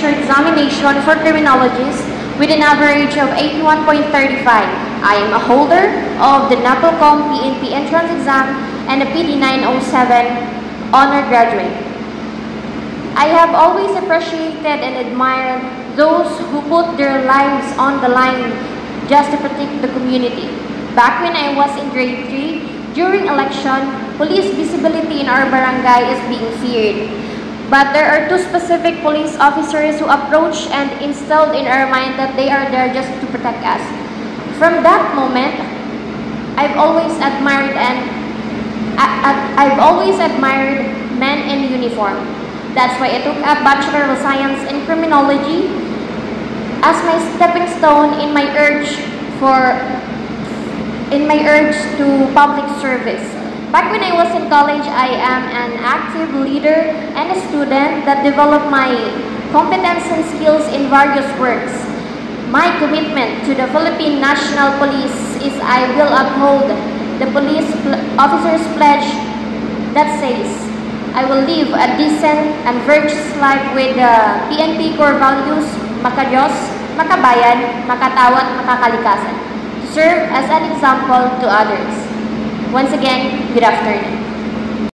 licensure examination for criminologists with an average of 81.35. I am a holder of the NAPOLCOM PNP entrance exam and a PD 907 honor graduate. I have always appreciated and admired those who put their lives on the line just to protect the community. Back when I was in grade 3, during election, police visibility in our barangay is being feared. But there are two specific police officers who approached and instilled in our mind that they are there just to protect us. From that moment, I've always admired men in uniform. That's why I took a Bachelor of Science in Criminology as my stepping stone in my urge to public service. Back when I was in college, I am an active leader and a student that developed my competence and skills in various works. My commitment to the Philippine National Police is I will uphold the police officer's pledge that says, I will live a decent and virtuous life with the PNP core values, makadiyos, makabayan, makatawat, makakalikasan, to serve as an example to others. Once again, good afternoon.